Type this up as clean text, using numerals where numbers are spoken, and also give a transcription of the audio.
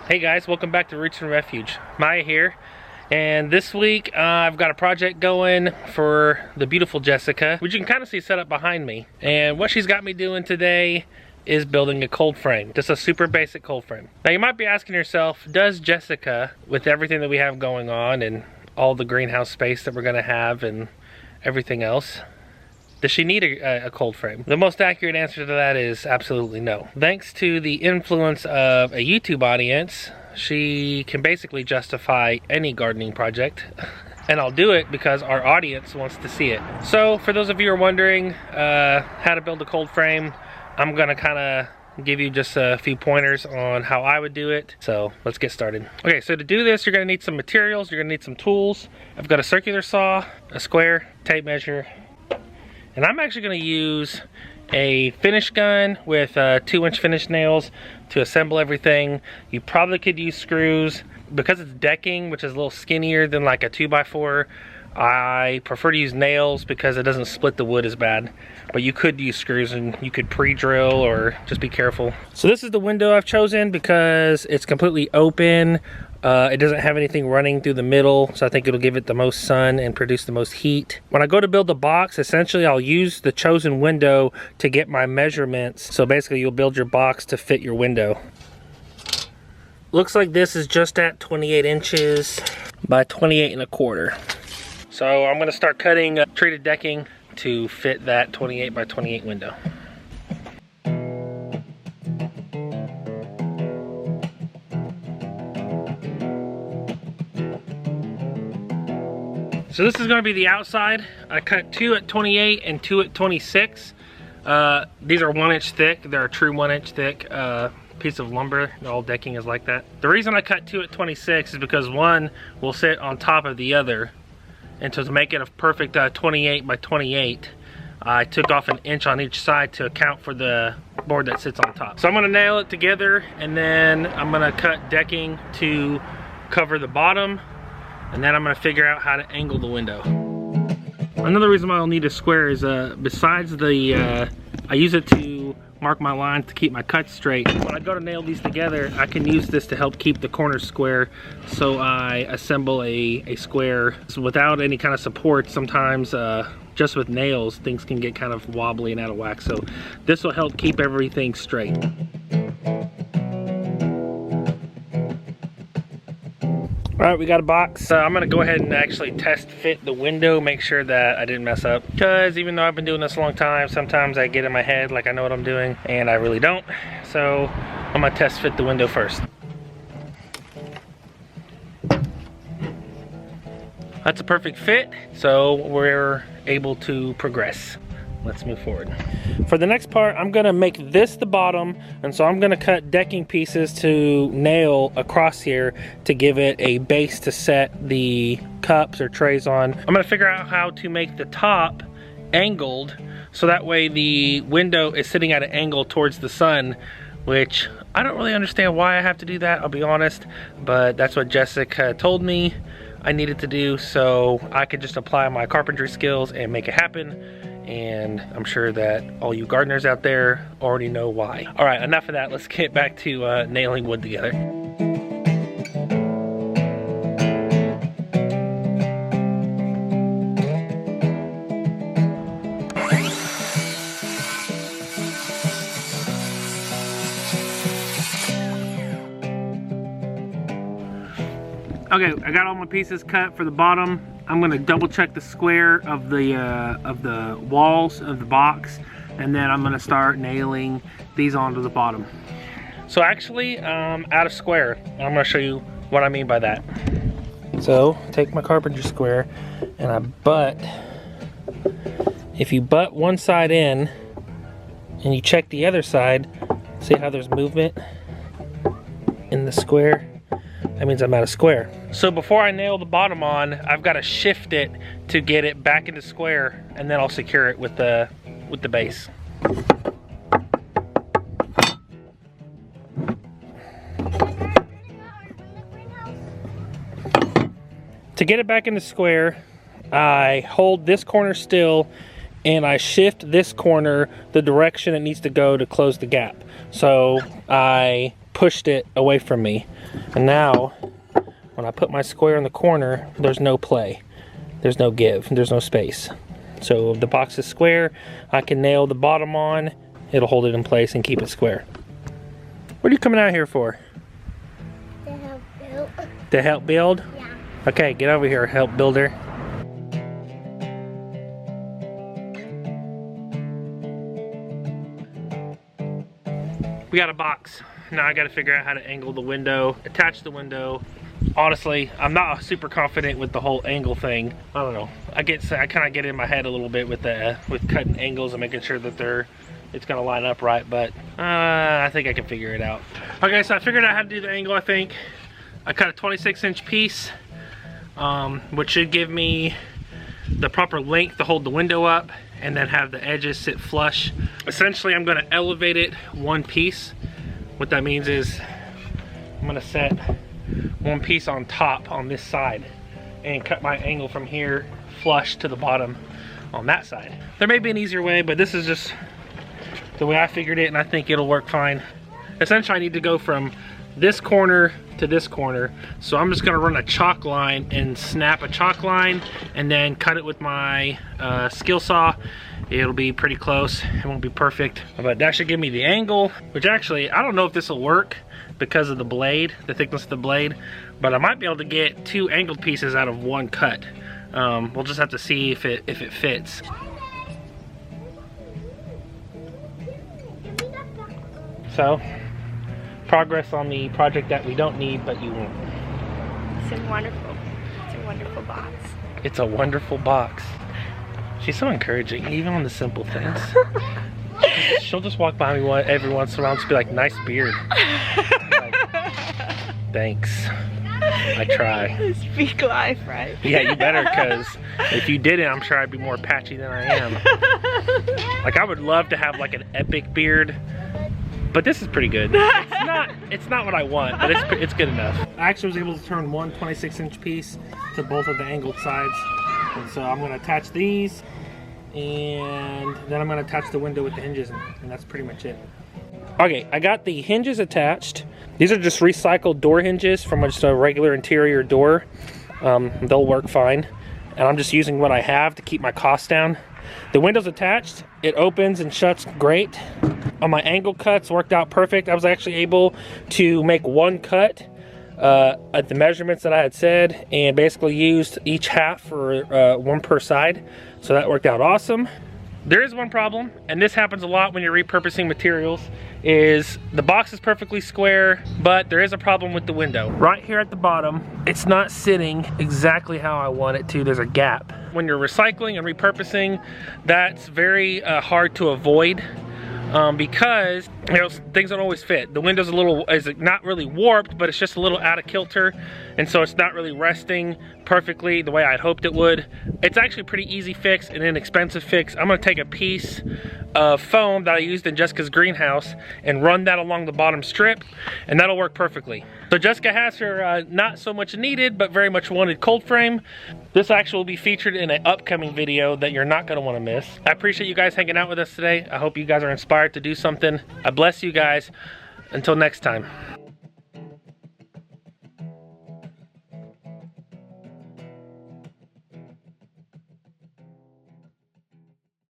Hey guys, welcome back to Roots and Refuge. Maya here, and this week I've got a project going for the beautiful Jessica, which you can kind of see set up behind me. And what she's got me doing today is building a cold frame, just a super basic cold frame. Now you might be asking yourself, does Jessica, with everything that we have going on and all the greenhouse space that we're gonna have and everything else, does she need a cold frame? The most accurate answer to that is absolutely no. Thanks to the influence of a YouTube audience, she can basically justify any gardening project. And I'll do it because our audience wants to see it. So for those of you who are wondering how to build a cold frame, I'm gonna kind of give you just a few pointers on how I would do it. So let's get started. Okay, so to do this, you're gonna need some materials, you're gonna need some tools. I've got a circular saw, a square, tape measure, and I'm actually gonna use a finish gun with 2-inch finish nails to assemble everything. You probably could use screws. Because it's decking, which is a little skinnier than like a 2x4, I prefer to use nails because it doesn't split the wood as bad. But you could use screws and you could pre-drill or just be careful. So this is the window I've chosen because it's completely open. It doesn't have anything running through the middle, so I think it'll give it the most sun and produce the most heat. When I go to build the box, essentially I'll use the chosen window to get my measurements. So basically you'll build your box to fit your window. Looks like this is just at 28 inches by 28 1/4. So I'm gonna start cutting treated decking to fit that 28 by 28 window. So this is gonna be the outside. I cut 2 at 28 and 2 at 26. These are 1-inch thick. They're a true 1-inch thick piece of lumber. All decking is like that. The reason I cut 2 at 26 is because one will sit on top of the other. And to make it a perfect 28 by 28, I took off 1 inch on each side to account for the board that sits on top. So I'm gonna nail it together, and then I'm gonna cut decking to cover the bottom, and then I'm gonna figure out how to angle the window. Another reason why I'll need a square is besides the, I use it to mark my lines to keep my cuts straight. When I go to nail these together, I can use this to help keep the corners square, so I assemble a square. So without any kind of support, sometimes just with nails, things can get kind of wobbly and out of whack. So this will help keep everything straight. All right, we got a box. I'm gonna go ahead and actually test fit the window, make sure that I didn't mess up. Because even though I've been doing this a long time, sometimes I get in my head like I know what I'm doing, and I really don't. So I'm gonna test fit the window first. That's a perfect fit, so we're able to progress. Let's move forward. For the next part, I'm gonna make this the bottom, and so I'm gonna cut decking pieces to nail across here to give it a base to set the cups or trays on. I'm gonna figure out how to make the top angled, so that way the window is sitting at an angle towards the sun, which I don't really understand why I have to do that, I'll be honest, but that's what Jessica told me I needed to do, so I could just apply my carpentry skills and make it happen. And I'm sure that all you gardeners out there already know why. All right, enough of that. Let's get back to nailing wood together. Okay, I got all my pieces cut for the bottom. I'm gonna double check the square of the walls of the box, and then I'm gonna start nailing these onto the bottom. So actually, out of square, I'm gonna show you what I mean by that. So take my carpentry square, and I butt. If you butt one side in, and you check the other side, see how there's movement in the square? That means I'm out of square. So before I nail the bottom on, I've got to shift it to get it back into square, and then I'll secure it with the base. To get it back into square, I hold this corner still and I shift this corner the direction it needs to go to close the gap. So I pushed it away from me. And now, when I put my square in the corner, there's no play. There's no give, there's no space. So if the box is square, I can nail the bottom on, it'll hold it in place and keep it square. What are you coming out here for? To help build. To help build? Yeah. Okay, get over here, help builder. We got a box. Now I gotta figure out how to angle the window, attach the window. Honestly, I'm not super confident with the whole angle thing. I don't know. I kind of get in my head a little bit with cutting angles and making sure that it's gonna line up right, but I think I can figure it out. Okay, so I figured out how to do the angle, I think. I cut a 26-inch piece, which should give me the proper length to hold the window up and then have the edges sit flush. Essentially, I'm gonna elevate it one piece. What that means is I'm gonna set one piece on top on this side and cut my angle from here flush to the bottom on that side. There may be an easier way, but this is just the way I figured it, and I think it'll work fine. Essentially, I need to go from this corner to this corner, so I'm just gonna run a chalk line and snap a chalk line and then cut it with my skill saw. It'll be pretty close. It won't be perfect, but that should give me the angle, which actually, I don't know if this will work because of the blade, the thickness of the blade, but I might be able to get 2 angled pieces out of one cut. We'll just have to see if it fits. So, progress on the project that we don't need, but you won't. It's a wonderful box. It's a wonderful box. She's so encouraging, even on the simple things. She'll just walk by me every once in a while and just be like, nice beard. Like, thanks. I try. Speak life, right? Yeah, you better, because if you didn't, I'm sure I'd be more patchy than I am. Like, I would love to have like an epic beard, but this is pretty good. It's not what I want, but it's good enough. I actually was able to turn one 26-inch piece to both of the angled sides. And so I'm gonna attach these, and then I'm gonna attach the window with the hinges, and that's pretty much it. Okay, I got the hinges attached. These are just recycled door hinges from just a regular interior door. They'll work fine. And I'm just using what I have to keep my costs down. The window's attached. It opens and shuts great. On my angle cuts, worked out perfect. I was actually able to make one cut at the measurements that I had said, and basically used each half for one per side. So that worked out awesome. There is one problem, and this happens a lot when you're repurposing materials, is the box is perfectly square, but there is a problem with the window. Right here at the bottom, it's not sitting exactly how I want it to. There's a gap. When you're recycling and repurposing, that's very hard to avoid. Because things don't always fit. The window's is not really warped, but it's just a little out of kilter, and so it's not really resting perfectly the way I'd hoped it would. It's actually a pretty easy fix, an inexpensive fix. I'm gonna take a piece of foam that I used in Jessica's greenhouse and run that along the bottom strip, and that'll work perfectly. So Jessica has her not so much needed, but very much wanted Coldframe. This actually will be featured in an upcoming video that you're not gonna wanna miss. I appreciate you guys hanging out with us today. I hope you guys are inspired to do something. I bless you guys. Until next time.